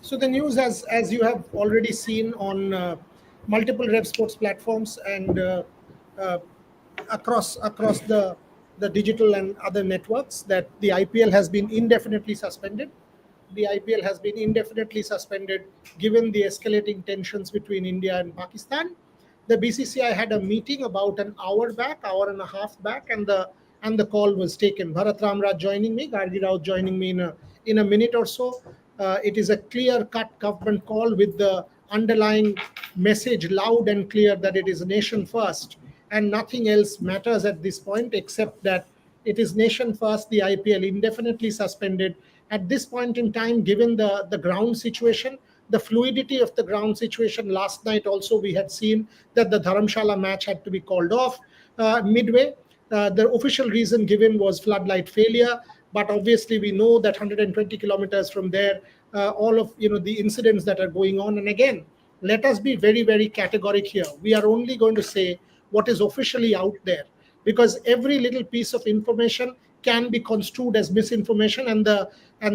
So the news, as you have already seen on multiple Rev Sports platforms and uh, across the digital and other networks, that the IPL has been indefinitely suspended. The IPL has been indefinitely suspended given the escalating tensions between India and Pakistan. The BCCI had a meeting about an hour back, hour and a half back, and the call was taken. Bharat Ramraj joining me, Gargi Rao joining me in a minute or so. It is a clear-cut government call with the underlying message loud and clear that it is nation first, and nothing else matters at this point except that it is nation first. The IPL indefinitely suspended at this point in time, given the ground situation, the fluidity of the ground situation. Last night also we had seen that the Dharamshala match had to be called off midway. The official reason given was floodlight failure, but obviously we know that 120 kilometers from there, all of the incidents that are going on. And again, let us be very, very categoric here. We are only going to say what is officially out there, because every little piece of information can be construed as misinformation, and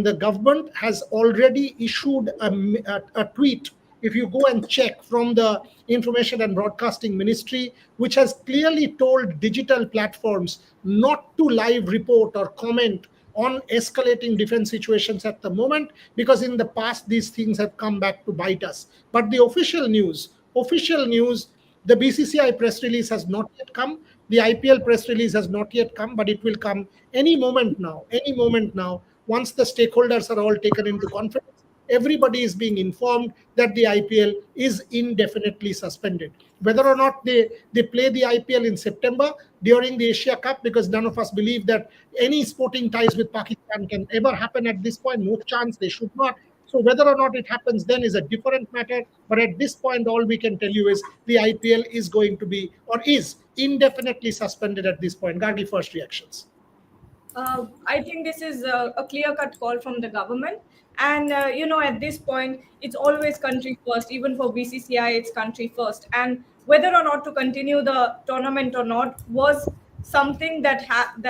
the government has already issued a tweet, if you go and check, from the information and broadcasting ministry, which has clearly told digital platforms not to live report or comment on escalating defense situations at the moment, because in the past these things have come back to bite us. But the official news, the BCCI press release has not yet come. The IPL press release has not yet come, but it will come any moment now. Any moment now, once the stakeholders are all taken into conference, everybody is being informed that the IPL is indefinitely suspended. Whether or not they play the IPL in September during the Asia Cup, because none of us believe that any sporting ties with Pakistan can ever happen at this point. No chance, they should not. So whether or not it happens then is a different matter. But at this point, all we can tell you is the IPL is going to be, or is indefinitely suspended at this point. Gargi, first reactions. I think this is a clear cut call from the government. And, at this point, it's always country first. Even for BCCI, it's country first. And whether or not to continue the tournament or not was something that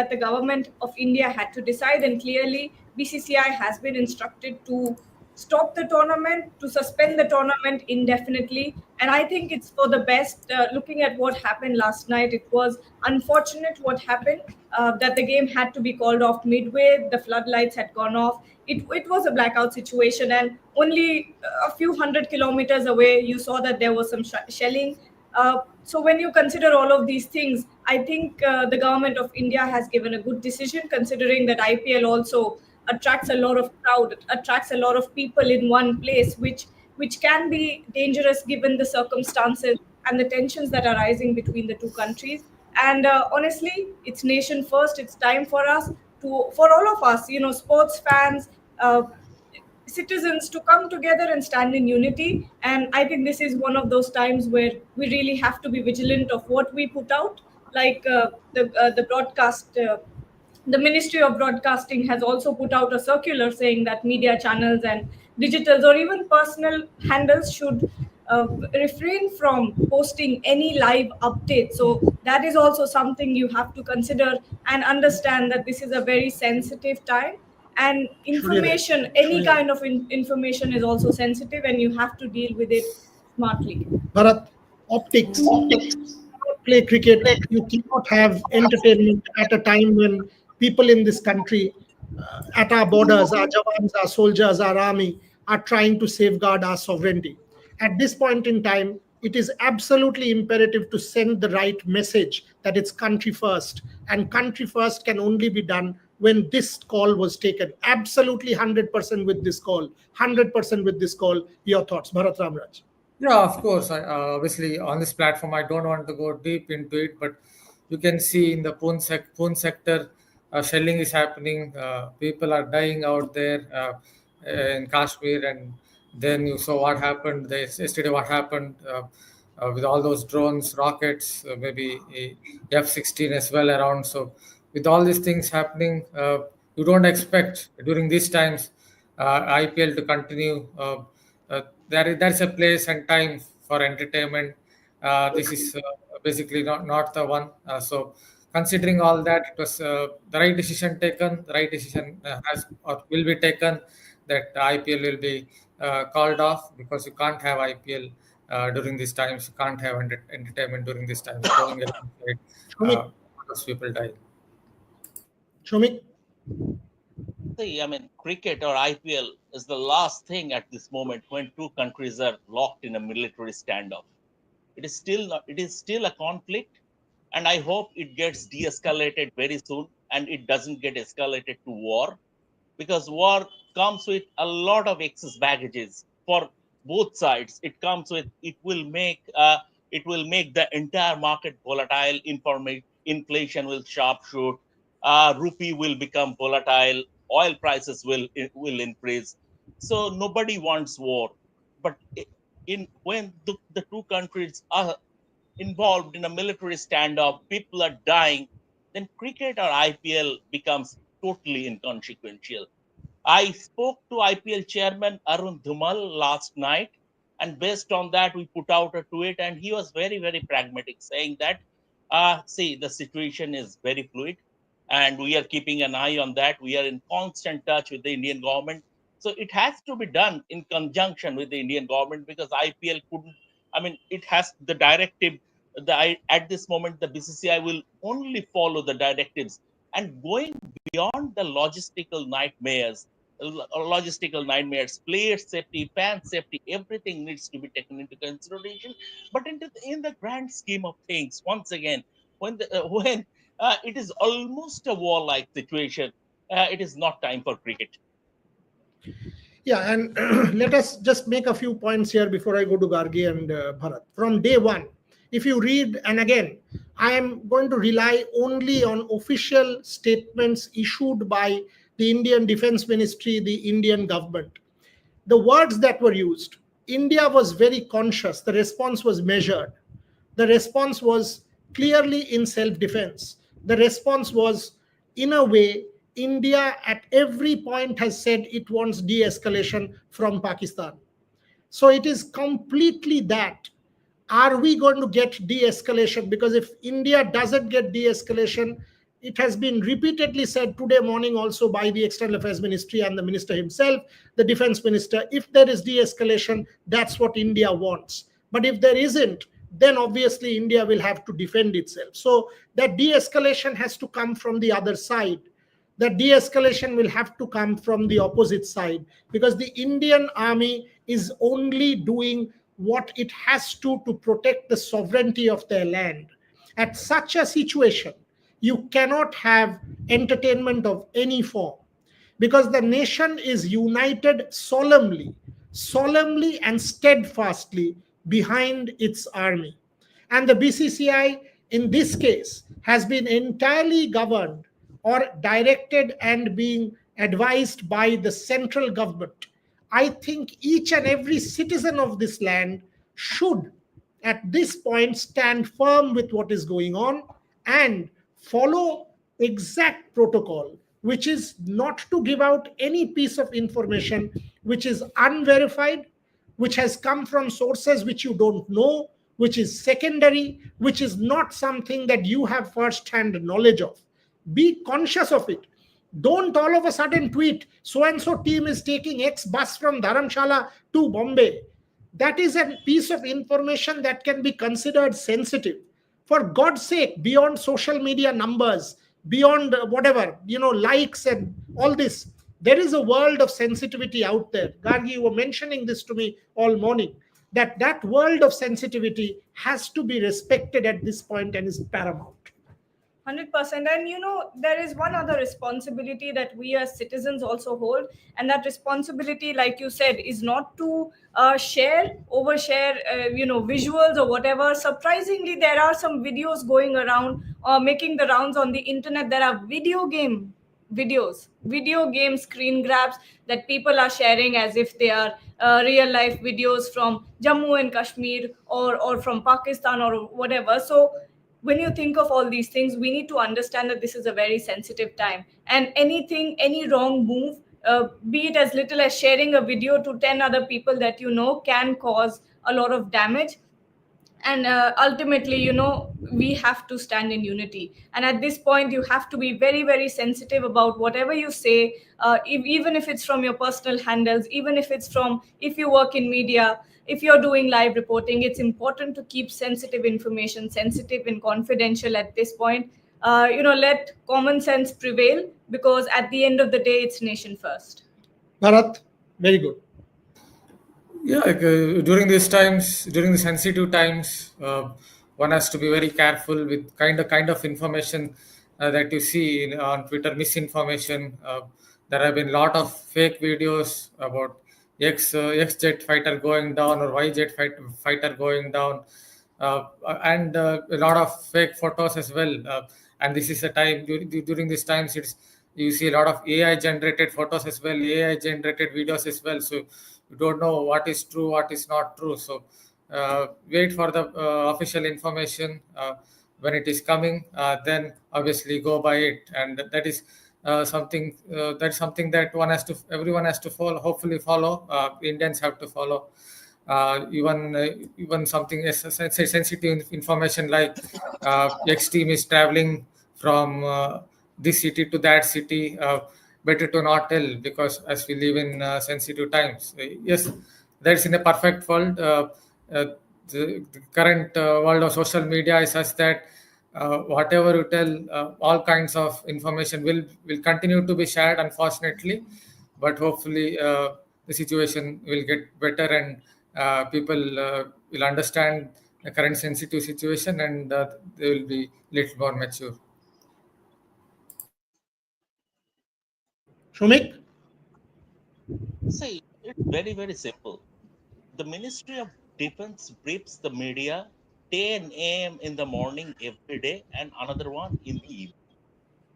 the government of India had to decide. And clearly, BCCI has been instructed to stop the tournament, to suspend the tournament indefinitely. And I think it's for the best. Looking at what happened last night, it was unfortunate what happened, that the game had to be called off midway. The floodlights had gone off. It was a blackout situation, and only a few hundred kilometers away, you saw that there was some shelling. So when you consider all of these things, I think the government of India has given a good decision, considering that IPL also attracts a lot of crowd, attracts a lot of people in one place, which can be dangerous given the circumstances and the tensions that are rising between the two countries. And honestly, it's nation first. It's time for us for all of us, sports fans, citizens, to come together and stand in unity. And I think this is one of those times where we really have to be vigilant of what we put out, like the broadcast. The Ministry of Broadcasting has also put out a circular saying that media channels and digitals or even personal handles should refrain from posting any live updates. So that is also something you have to consider and understand, that this is a very sensitive time, and information, any kind of information is also sensitive, and you have to deal with it smartly. Bharat, optics. You cannot play cricket. You cannot have entertainment at a time when people in this country, at our borders, our jawans, our soldiers, our army, are trying to safeguard our sovereignty. At this point in time, it is absolutely imperative to send the right message that it's country first. And country first can only be done when this call was taken. Absolutely 100% with this call. 100% with this call. Your thoughts, Bharat Ramraj? Yeah, of course. Obviously, on this platform, I don't want to go deep into it, but you can see in the Poon sector, shelling is happening. People are dying out there in Kashmir, and then you saw what happened yesterday. What happened with all those drones, rockets, maybe F-16 as well around. So, with all these things happening, you don't expect during these times IPL to continue. There's a place and time for entertainment. This is basically not the one. So considering all that, it was the right decision taken. The right decision has or will be taken. that IPL will be called off, because you can't have IPL during these times. You can't have entertainment during these times. Going alongside, Shomik, those people die. Shomik. See, I mean, cricket or IPL is the last thing at this moment when two countries are locked in a military standoff. It is still not, it is still a conflict, and I hope it gets de-escalated very soon and it doesn't get escalated to war, because war comes with a lot of excess baggages for both sides. It comes with, it will make the entire market volatile. Inflation will sharpshoot. Rupee will become volatile. Oil prices will increase. So nobody wants war. But in when the two countries are involved in a military standoff, people are dying, then cricket or IPL becomes totally inconsequential. I spoke to IPL chairman Arun Dhumal last night, and based on that, we put out a tweet, and he was very, very pragmatic, saying that, see, the situation is very fluid, and we are keeping an eye on that. We are in constant touch with the Indian government. So it has to be done in conjunction with the Indian government, because IPL couldn't, I mean, it has the directive. At this moment, the BCCI will only follow the directives, and going beyond the player safety, fan safety, everything needs to be taken into consideration. But in the grand scheme of things, once again, when it is almost a war-like situation, it is not time for cricket. Yeah, and let us just make a few points here before I go to Gargi and Bharat. From day one, if you read, and again, I am going to rely only on official statements issued by the Indian Defense Ministry, the Indian government. The words that were used, India was very conscious, the response was measured, the response was clearly in self defense, the response was, in a way, India at every point has said it wants de escalation from Pakistan. So it is completely that. Are we going to get de escalation? Because if India doesn't get de escalation, it has been repeatedly said today morning also by the External Affairs Ministry and the minister himself, the defense minister, if there is de escalation, that's what India wants. But if there isn't, then obviously India will have to defend itself. So that de escalation has to come from the other side. The de-escalation will have to come from the opposite side, because the Indian army is only doing what it has to protect the sovereignty of their land. At such a situation, you cannot have entertainment of any form, because the nation is united solemnly and steadfastly behind its army. And the BCCI, in this case, has been entirely governed or directed and being advised by the central government. I think each and every citizen of this land should, at this point, stand firm with what is going on and follow exact protocol, which is not to give out any piece of information which is unverified, which has come from sources which you don't know, which is secondary, which is not something that you have first hand knowledge of. Be conscious of it. Don't all of a sudden tweet, so and so team is taking X bus from Dharamshala to Bombay. That is a piece of information that can be considered sensitive. For God's sake, beyond social media numbers, beyond whatever, likes and all this, there is a world of sensitivity out there. Gargi, you were mentioning this to me all morning, that world of sensitivity has to be respected at this point and is paramount. 100%. And there is one other responsibility that we as citizens also hold, and that responsibility, like you said, is not to overshare visuals or whatever. Surprisingly, there are some videos going around or making the rounds on the internet. There are video game screen grabs that people are sharing as if they are real life videos from Jammu and Kashmir, or from Pakistan or whatever. So when you think of all these things, we need to understand that this is a very sensitive time, and any wrong move, be it as little as sharing a video to 10 other people that can cause a lot of damage. and ultimately, we have to stand in unity. And at this point, you have to be very, very sensitive about whatever you say, even if it's from your personal handles, even if it's from, if you work in media, if you're doing live reporting, it's important to keep sensitive information sensitive and confidential at this point. Let common sense prevail, because at the end of the day, it's nation first. Bharat, very good. Yeah, like, during the sensitive times, one has to be very careful with kind of information that you see on Twitter. Misinformation. There have been a lot of fake videos about X jet fighter going down or fighter going down, and a lot of fake photos as well. And this is a time during these times, it's you see a lot of AI generated photos as well, AI generated videos as well. So you don't know what is true, what is not true. So wait for the official information when it is coming. Then obviously go by it, and that is that's something that everyone has to follow. Hopefully follow. Indians have to follow. Even something as say sensitive information like X team is traveling from this city to that city. Better to not tell, because as we live in sensitive times. Yes, that's in a perfect world. Uh, the current world of social media is such that whatever you tell, all kinds of information will continue to be shared, unfortunately. But hopefully, the situation will get better, and people will understand the current sensitive situation, and they will be little more mature. Shumik? See, it's very, very simple. The Ministry of Defense briefs the media 10 a.m. in the morning every day and another one in the evening.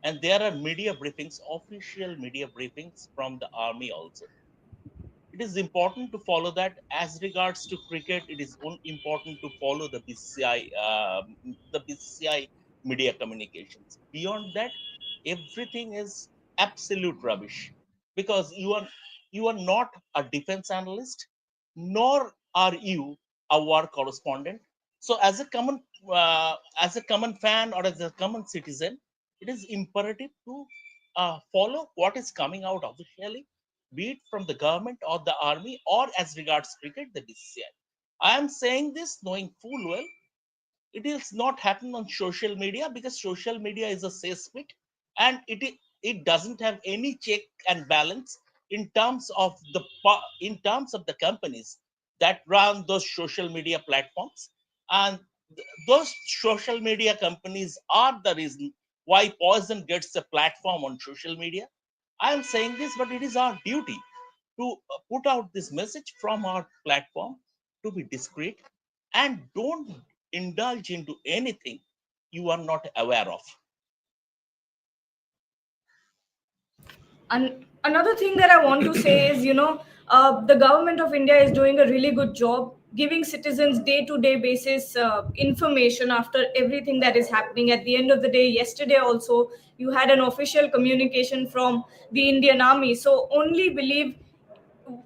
And there are media briefings, official media briefings from the army also. It is important to follow that. As regards to cricket, it is important to follow the BCCI media communications. Beyond that, everything is absolute rubbish, because you are not a defense analyst, nor are you a war correspondent. So, as a common fan or as a common citizen, it is imperative to follow what is coming out officially, be it from the government or the army, or as regards cricket, the BCCI. I am saying this knowing full well it is not happen on social media, because social media is a cesspit, and it doesn't have any check and balance in terms of the companies that run those social media platforms. And those social media companies are the reason why poison gets a platform on social media. I am saying this, but it is our duty to put out this message from our platform, to be discreet and don't indulge into anything you are not aware of. And another thing that I want to say is, the government of India is doing a really good job giving citizens day-to-day basis information after everything that is happening. At the end of the day, yesterday also, you had an official communication from the Indian Army. So only believe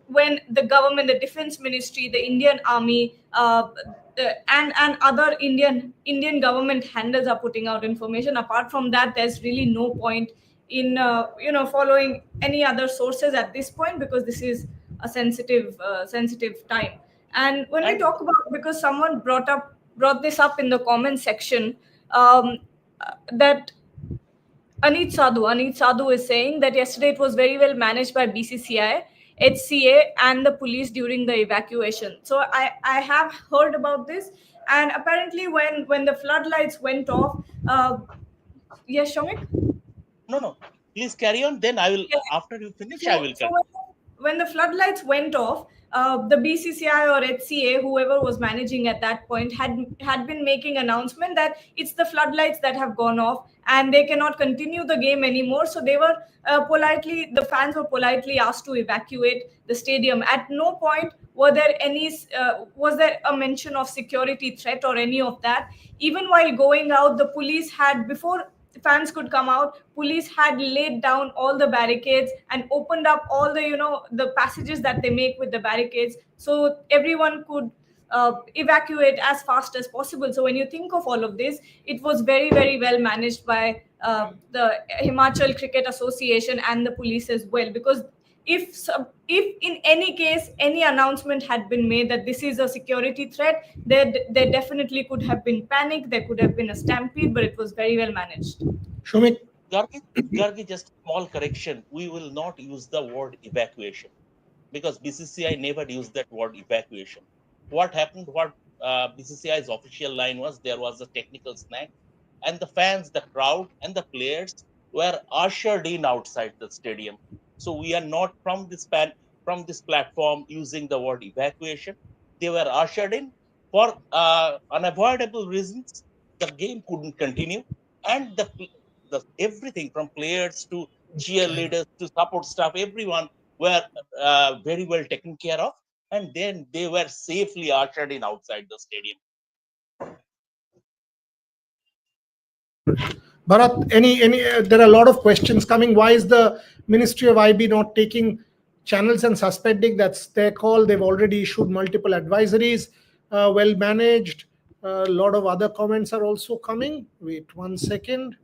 when the government, the defense ministry, the Indian army, and other Indian government handles are putting out information. Apart from that, there's really no point in following any other sources at this point, because this is a sensitive time. And when we And talk about, because someone brought this up in the comment section, um, that Anit Sadhu is saying that yesterday it was very well managed by BCCI, HCA, and the police during the evacuation. So I have heard about this, and apparently when the floodlights went off, yes, Shomik? no, no, please carry on. Then I will, Yeah. after you finish, I So, will so continue. when the floodlights went off, the BCCI or HCA, whoever was managing at that point, had been making announcement that it's the floodlights that have gone off and they cannot continue the game anymore. So they were the fans were politely asked to evacuate the stadium. At no point was there a mention of security threat or any of that. Even while going out, the police had, before fans could come out, police had laid down all the barricades and opened up all the passages that they make with the barricades, so everyone could evacuate as fast as possible. So when you think of all of this, it was very, very well managed by the Himachal Cricket Association and the police as well. Because if in any case any announcement had been made that this is a security threat, there definitely could have been panic, there could have been a stampede, but it was very well managed. Shumik, Gargi, Gargi, just a small correction. We will not use the word evacuation because BCCI never used that word evacuation. What happened? What BCCI's official line was, there was a technical snag, and the fans, the crowd, and the players were ushered in outside the stadium. So we are not from this platform using the word evacuation. They were ushered in for unavoidable reasons. The game couldn't continue, and the everything from players to cheerleaders to support staff, everyone were very well taken care of, and then they were safely ushered in outside the stadium. Bharat, there are a lot of questions coming. Why is the Ministry of IB not taking channels and suspending? That's their call. They've already issued multiple advisories, well managed. A lot of other comments are also coming. Wait 1 second.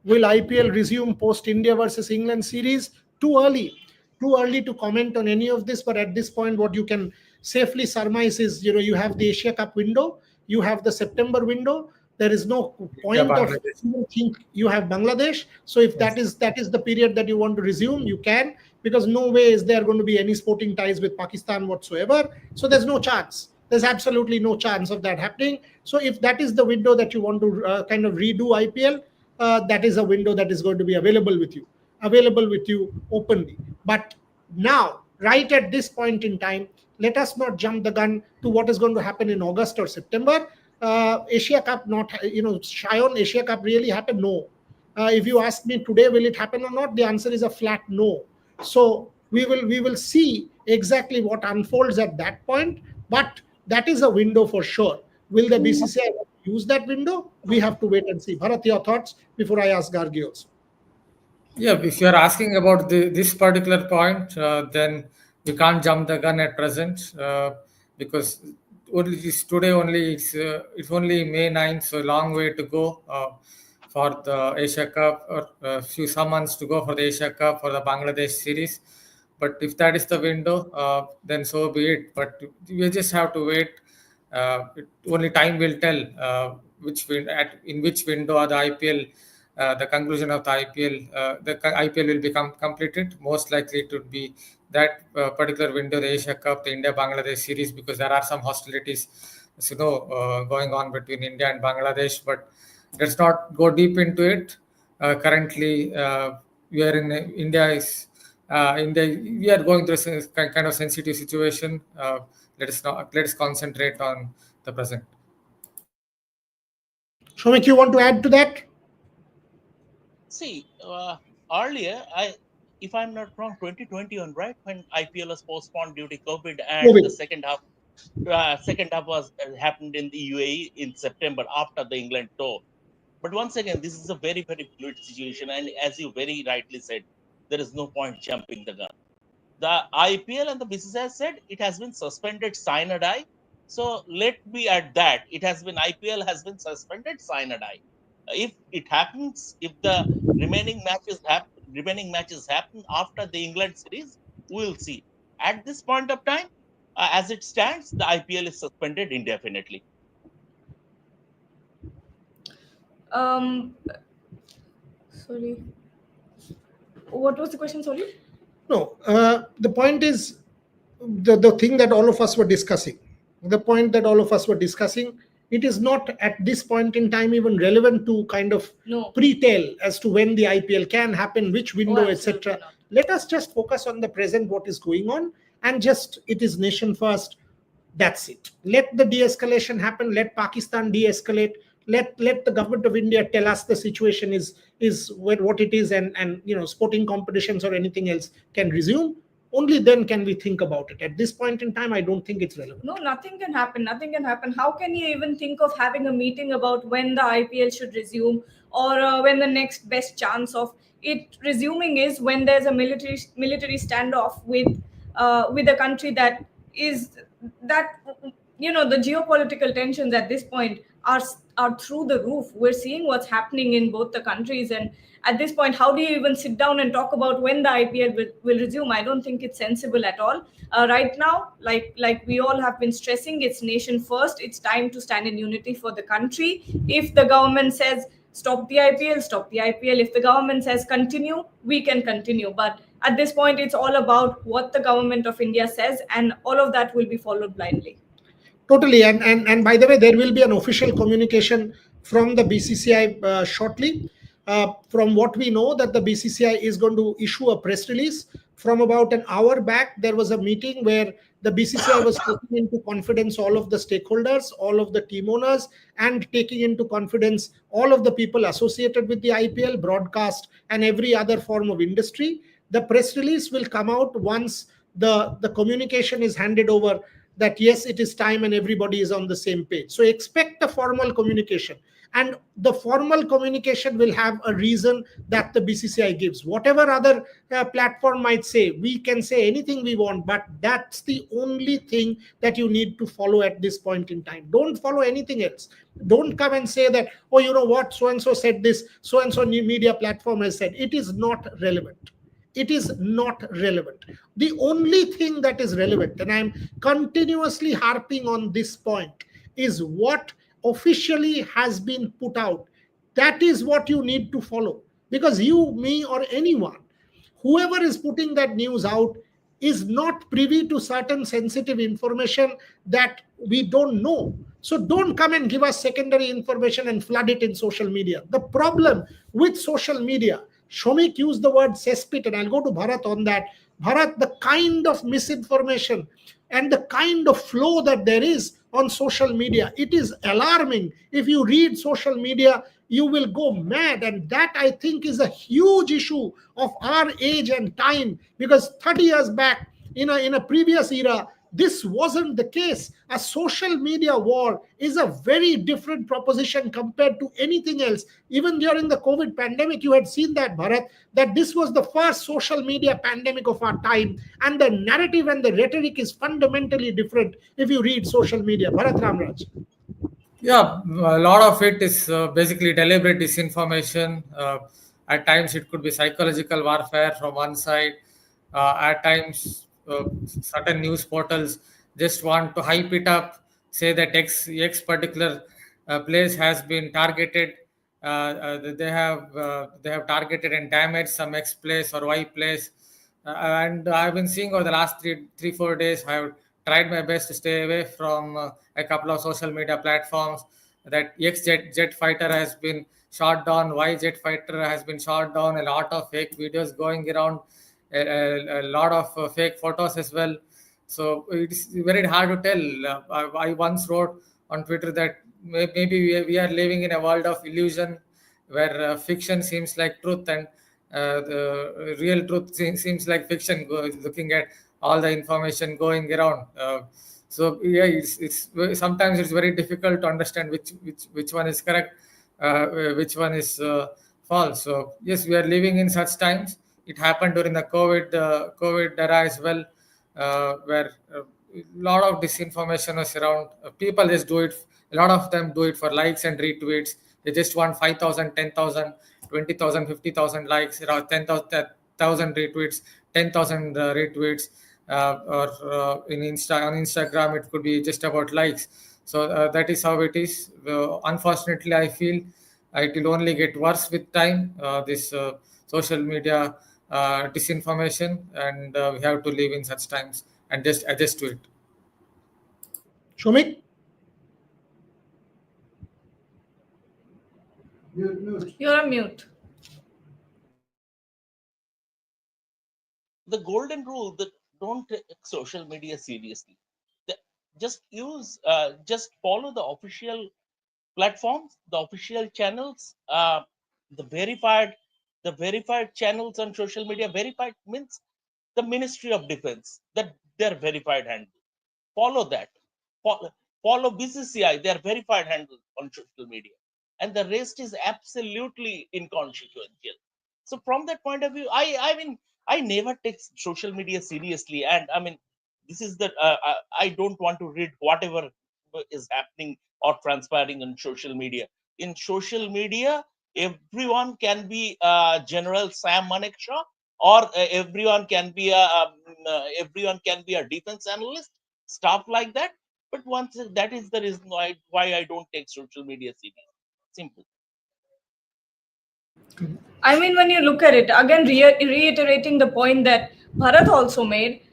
Will IPL resume post India versus England series? Too early. Too early to comment on any of this. But at this point, what you can safely surmise is, you have the Asia Cup window, you have the September window. There is no Yeah, point of Bangladesh. think you have Bangladesh. So if that is the period that you want to resume, you can, because no way is there going to be any sporting ties with Pakistan whatsoever. So there's no chance. There's absolutely no chance of that happening. So if that is the window that you want to kind of redo IPL, that is a window that is going to be available with you openly. But now, right at this point in time, let us not jump the gun to what is going to happen in August or September. Asia Cup, not, shy on Asia Cup really happen? No. If you ask me today, will it happen or not? The answer is a flat no. So we will see exactly what unfolds at that point. But that is a window for sure. Will the BCCI use that window? We have to wait and see. Bharat, your thoughts before I ask Gargi also. Yeah, if you're asking about this particular point, then we can't jump the gun at present because only it's today only it's only May 9th, so a long way to go for the Asia Cup, or some months to go for the Asia Cup for the Bangladesh series. But if that is the window, then so be it. But you just have to wait. Only time will tell in which window are the IPL, the conclusion of the IPL, IPL will become completed. Most likely, it would be that particular window, the Asia Cup, the India Bangladesh series, because there are some hostilities, going on between India and Bangladesh. But let's not go deep into it. Currently, we are in India is. We are going through a kind of sensitive situation. Let us concentrate on the present. Shomik, you want to add to that? See, earlier, if I'm not wrong, 2021, right, when IPL was postponed due to COVID, and the COVID. second half was happened in the UAE in September after the England tour. But once again, this is a very, very fluid situation, and as you very rightly said, there is no point jumping the gun. The IPL and the BCCI said it has been suspended sine die. So let me add that it has been, IPL has been suspended sine die. If it happens, if the remaining matches happen after the England series, we'll see. At this point of time, as it stands, the IPL is suspended indefinitely. um Sorry, what was the question? Sorry. No, the point is the thing that all of us were discussing. The point that all of us were discussing, it is not at this point in time even relevant to kind of No. pre-tell as to when the IPL can happen, which window, absolutely etc. not. Let us just focus on the present, what is going on, and just it is nation first. That's it. Let the de-escalation happen. Let Pakistan de-escalate. Let the government of India tell us the situation is what it is, and sporting competitions or anything else can resume. Only then can we think about it. At this point in time, I don't think it's relevant. No, nothing can happen. Nothing can happen. How can you even think of having a meeting about when the IPL should resume, or when the next best chance of it resuming is when there's a military standoff with a country that is that the geopolitical tensions at this point are through the roof. We're seeing what's happening in both the countries, and at this point, how do you even sit down and talk about when the IPL will resume? I don't think it's sensible at all. Right now, like we all have been stressing, it's nation first. It's time to stand in unity for the country. If the government says stop the IPL, stop the IPL. If the government says continue, we can continue. But at this point, it's all about what the government of India says, and all of that will be followed blindly. Totally. And by the way, there will be an official communication from the BCCI shortly. From what we know, that the BCCI is going to issue a press release. From about an hour back, there was a meeting where the BCCI was taking into confidence all of the stakeholders, all of the team owners, and taking into confidence all of the people associated with the IPL broadcast and every other form of industry. The press release will come out once the communication is handed over, that yes, it is time and everybody is on the same page. So expect a formal communication, and the formal communication will have a reason that the BCCI gives. Whatever other platform might say, we can say anything we want, but that's the only thing that you need to follow at this point in time. Don't follow anything else. Don't come and say that, oh, you know what, so and so said this, so and so new media platform has said. It is not relevant. It is not relevant. The only thing that is relevant, and I'm continuously harping on this point, is what officially has been put out. That is what you need to follow, because you, me, or anyone, whoever is putting that news out, is not privy to certain sensitive information that we don't know. So don't come and give us secondary information and flood it in social media. The problem with social media, Shomik used the word cesspit, and I'll go to Bharat on that. Bharat, the kind of misinformation and the kind of flow that there is on social media, it is alarming. If you read social media, you will go mad. And that, I think, is a huge issue of our age and time, because 30 years back, in a previous era, this wasn't the case. A social media war is a very different proposition compared to anything else. Even during the COVID pandemic, you had seen that, Bharat, that this was the first social media pandemic of our time, and the narrative and the rhetoric is fundamentally different if you read social media. Bharat Ramraj. Yeah, a lot of it is basically deliberate disinformation. At times, it could be psychological warfare from one side. At times, certain news portals just want to hype it up, say that X particular place has been targeted. They have targeted and damaged some X place or Y place. And I've been seeing over the last 4 days, I've tried my best to stay away from a couple of social media platforms. That X jet fighter has been shot down, Y jet fighter has been shot down, a lot of fake videos going around, a lot of fake photos as well. So it's very hard to tell. I once wrote on Twitter that maybe we are living in a world of illusion, where fiction seems like truth, and the real truth seems like fiction, looking at all the information going around. So yeah, it's sometimes it's very difficult to understand which one is correct, which one is false. So yes, we are living in such times. It happened during the COVID era as well, where a lot of disinformation was around. People just do it. A lot of them do it for likes and retweets. They just want 5,000, 10,000, 20,000, 50,000 likes, around 10,000 retweets, 10,000 retweets, or in on Instagram, it could be just about likes. So that is how it is. Unfortunately, I feel it will only get worse with time. This social media disinformation, and we have to live in such times and just adjust to it. Shomik? You're on mute. The golden rule that don't take social media seriously. The- just follow the official platforms, the official channels, the verified the verified channels on social media. Verified means the Ministry of Defense, that their verified handle. Follow that. Follow, follow BCCI, their verified handle on social media, and the rest is absolutely inconsequential. So from that point of view, I mean, I never take social media seriously, and I mean, This is the I don't want to read whatever is happening or transpiring on social media. In social media, everyone can be General Sam Manekshaw, or everyone can be a defense analyst, stuff like that. But once that is the reason why I don't take social media serious. Simple. I mean, when you look at it, again, reiterating the point that Bharat also made,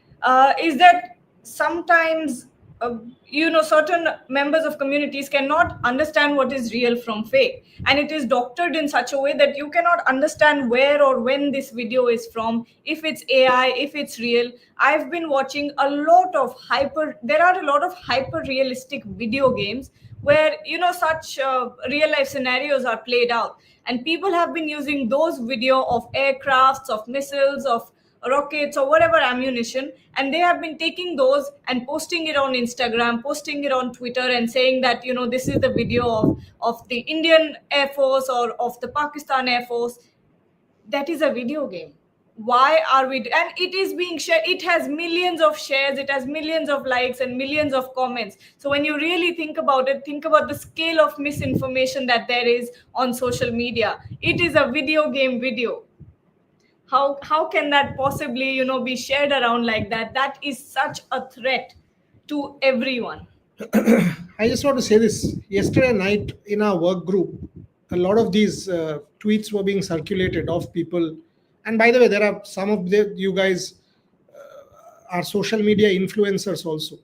is that sometimes, certain members of communities cannot understand what is real from fake. And it is doctored in such a way that you cannot understand where or when this video is from, if it's AI, if it's real. I've been watching there are a lot of hyper realistic video games where such real life scenarios are played out, and people have been using those video of aircrafts, of missiles, of rockets, or whatever ammunition, and they have been taking those and posting it on Instagram, posting it on Twitter, and saying that this is the video of the Indian Air Force or of the Pakistan Air Force. That is a video game. Why are we and it is being shared, it has millions of shares, it has millions of likes and millions of comments. So when you really think about it, think about the scale of misinformation that there is on social media. It is a video game video. How can that possibly be shared around like that? That is such a threat to everyone. I just want to say this. Yesterday night in our work group, a lot of these tweets were being circulated of people. And by the way, there are some of you guys are social media influencers also.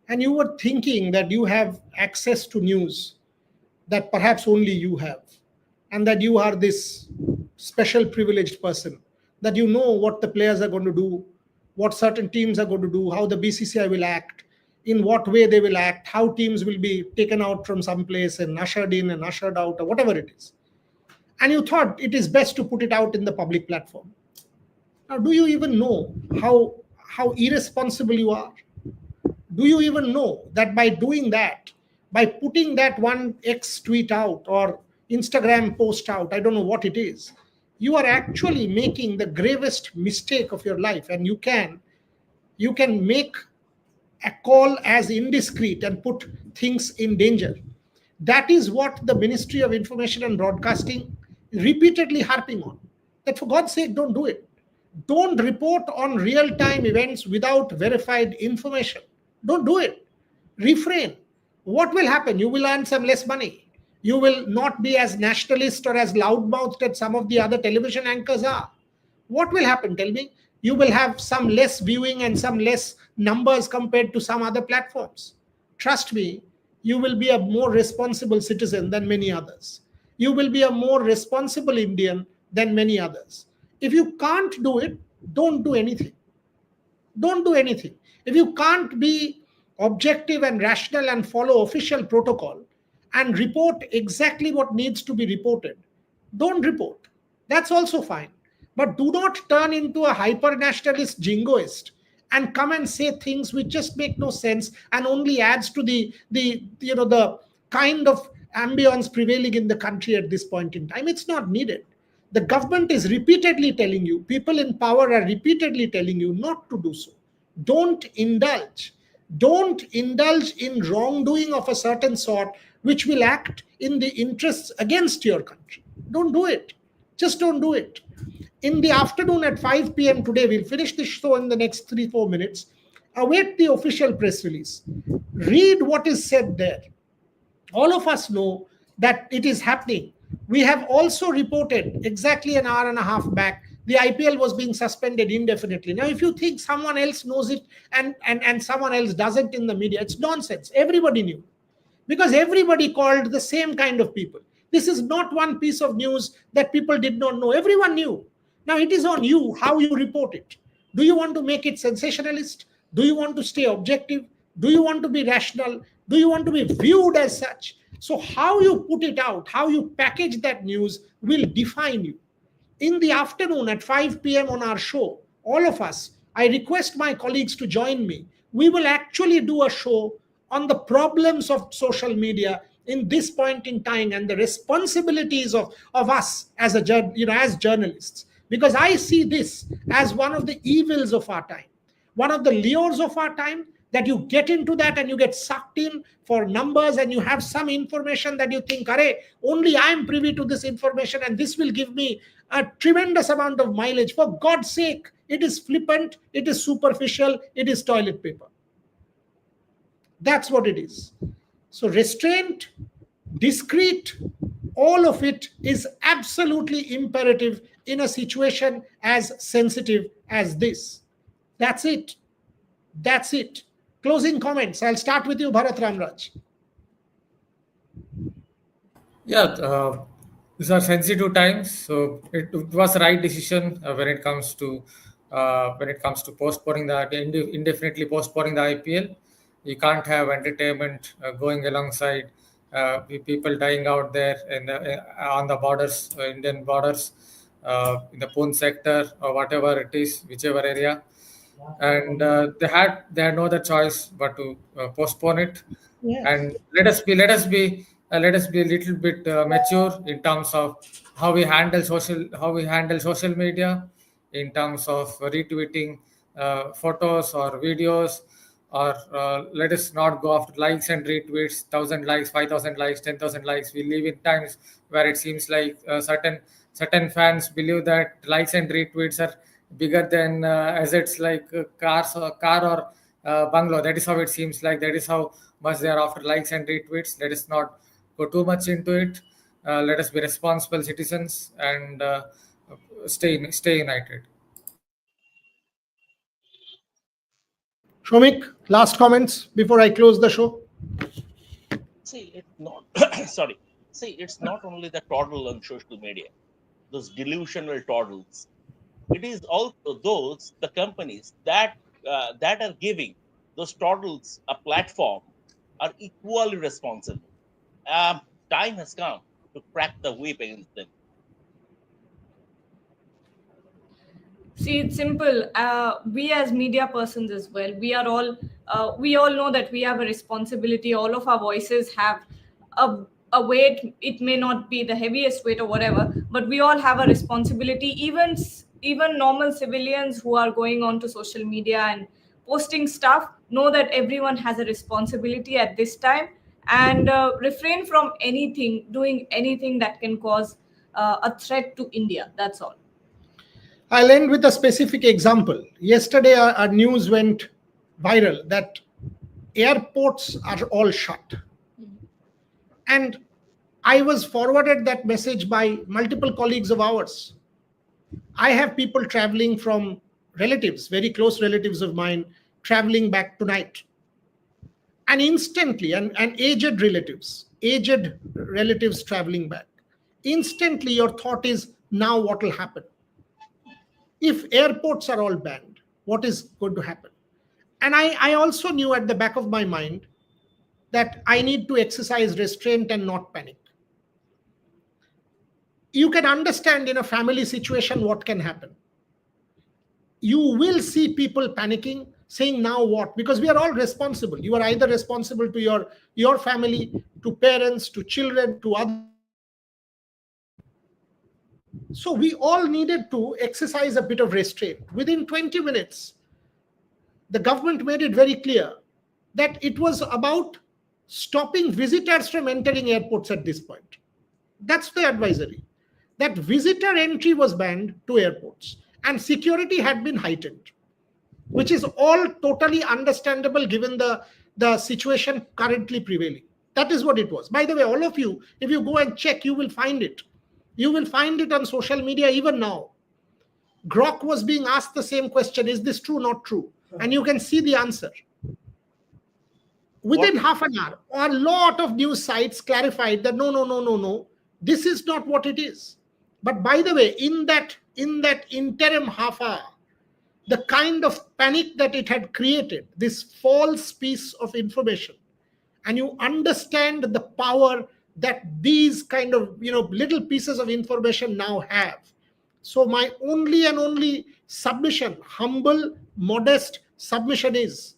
And you were thinking that you have access to news that perhaps only you have, and that you are this special privileged person, that you know what the players are going to do, what certain teams are going to do, how the BCCI will act, in what way they will act, how teams will be taken out from some place and ushered in and ushered out, or whatever it is. And you thought it is best to put it out in the public platform. Now, do you even know how irresponsible you are? Do you even know that by doing that, by putting that one X tweet out or Instagram post out, I don't know what it is, you are actually making the gravest mistake of your life, and you can make a call as indiscreet and put things in danger. That is what the Ministry of Information and Broadcasting repeatedly harping on. That for God's sake, don't do it. Don't report on real-time events without verified information. Don't do it. Refrain. What will happen? You will earn some less money. You will not be as nationalist or as loudmouthed as some of the other television anchors are. What will happen? Tell me. You will have some less viewing and some less numbers compared to some other platforms. Trust me, you will be a more responsible citizen than many others. You will be a more responsible Indian than many others. If you can't do it, don't do anything. Don't do anything. If you can't be objective and rational and follow official protocol and report exactly what needs to be reported, don't report. That's also fine. But do not turn into a hyper nationalist jingoist and come and say things which just make no sense and only adds to the kind of ambience prevailing in the country at this point in time. It's not needed. The government is repeatedly telling you, people in power are repeatedly telling you not to do so. Don't indulge. Don't indulge in wrongdoing of a certain sort which will act in the interests against your country. Don't do it. Just don't do it. In the afternoon at 5 p.m. today, we'll finish this show in the next 3-4 minutes. Await the official press release. Read what is said there. All of us know that it is happening. We have also reported exactly an hour and a half back, the IPL was being suspended indefinitely. Now, if you think someone else knows it and someone else doesn't in the media, it's nonsense. Everybody knew, because everybody called the same kind of people. This is not one piece of news that people did not know. Everyone knew. Now, it is on you how you report it. Do you want to make it sensationalist? Do you want to stay objective? Do you want to be rational? Do you want to be viewed as such? So, how you put it out, how you package that news will define you. In the afternoon at 5 p.m. on our show, all of us, I request my colleagues to join me. We will actually do a show on the problems of social media in this point in time and the responsibilities of us as as journalists. Because I see this as one of the evils of our time. one of the lures of our time, that you get into that and you get sucked in for numbers, and you have some information that you think, Array, only I am privy to this information and this will give me a tremendous amount of mileage. For God's sake, it is flippant, it is superficial, it is toilet paper. That's what it is. So restraint, discreet, all of it is absolutely imperative in a situation as sensitive as this. That's it. That's it. Closing comments. I'll start with you, Bharat Ramraj. Yeah, these are sensitive times, so it was the right decision when it comes to postponing indefinitely postponing the IPL. You can't have entertainment going alongside people dying out there on the borders, Indian borders, in the Poon sector or whatever it is, whichever area, and they had no other choice but to postpone it. Yes. And let us be a little bit mature in terms of how we handle social media, in terms of retweeting photos or videos, or let us not go after likes and retweets, 1,000 likes, 5,000 likes, 10,000 likes. We live in times where it seems like certain fans believe that likes and retweets are bigger than assets like car or bungalow. That is how it seems like. That is how much they are after likes and retweets. Let us not go too much into it. Let us be responsible citizens and stay united. Shomik, last comments before I close the show. See, it's not sorry. See, it's not only the toddle on social media, those delusional toddles. It is also those the companies that are giving those toddles a platform are equally responsible. Um, Time has come to crack the whip against them. See, it's simple. We as media persons as well, we all know that we have a responsibility. All of our voices have a weight. It may not be the heaviest weight or whatever, but we all have a responsibility. Even normal civilians who are going on to social media and posting stuff know that everyone has a responsibility at this time, and refrain from doing anything that can cause a threat to India. That's all. I'll end with a specific example. Yesterday, our news went viral that airports are all shut. And I was forwarded that message by multiple colleagues of ours. I have people traveling from relatives, very close relatives of mine, traveling back tonight. And instantly, and aged relatives traveling back. Instantly, your thought is, now what will happen? If airports are all banned, what is going to happen? And I also knew at the back of my mind that I need to exercise restraint and not panic. You can understand in a family situation what can happen. You will see people panicking, saying, now what? Because we are all responsible. You are either responsible to your family, to parents, to children, to others. So we all needed to exercise a bit of restraint. Within 20 minutes, the government made it very clear that it was about stopping visitors from entering airports at this point. That's the advisory. That visitor entry was banned to airports and security had been heightened, which is all totally understandable given the situation currently prevailing. That is what it was. By the way, all of you, if you go and check, you will find it. You will find it on social media even now. Grok was being asked the same question, is this true, not true? And you can see the answer. Within What half an hour, a lot of news sites clarified that no, this is not what it is. But by the way, in that interim half hour, the kind of panic that it had created, this false piece of information, and you understand the power that these kind of little pieces of information now have. So my only and only submission, humble, modest submission is,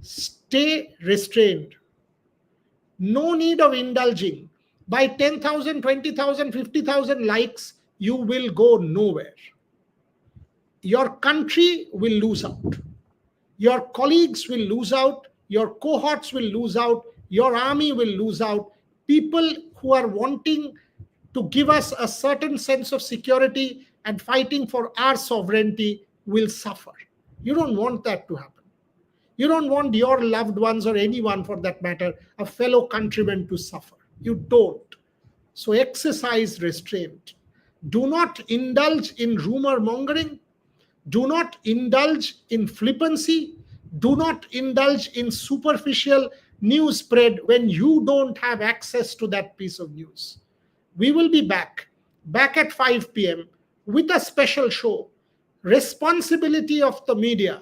stay restrained. No need of indulging. By 10,000, 20,000, 50,000 likes, you will go nowhere. Your country will lose out. Your colleagues will lose out, your cohorts will lose out, your army will lose out. People who are wanting to give us a certain sense of security and fighting for our sovereignty will suffer. You don't want that to happen. You don't want your loved ones or anyone for that matter, a fellow countryman, to suffer. You don't. So exercise restraint. Do not indulge in rumor mongering. Do not indulge in flippancy. Do not indulge in superficial news spread when you don't have access to that piece of news. We will be back at 5 p.m. with a special show. Responsibility of the media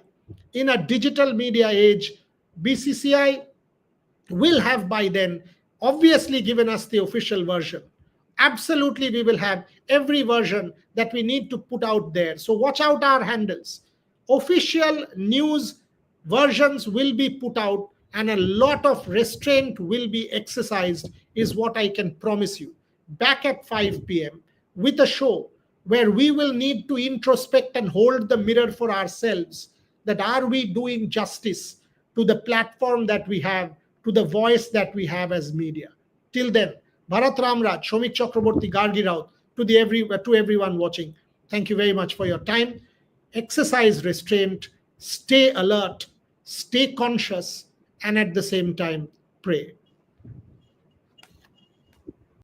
in a digital media age. BCCI will have by then obviously given us the official version. Absolutely, we will have every version that we need to put out there. So watch out our handles. Official news versions will be put out, and a lot of restraint will be exercised, is what I can promise you. Back at 5 p.m. with a show where we will need to introspect and hold the mirror for ourselves, that are we doing justice to the platform that we have, to the voice that we have as media. Till then, Bharat Ramraj, Shomik Chakraborty, Gargi Raut, to everyone watching, thank you very much for your time. Exercise restraint, stay alert, stay conscious, and at the same time, pray.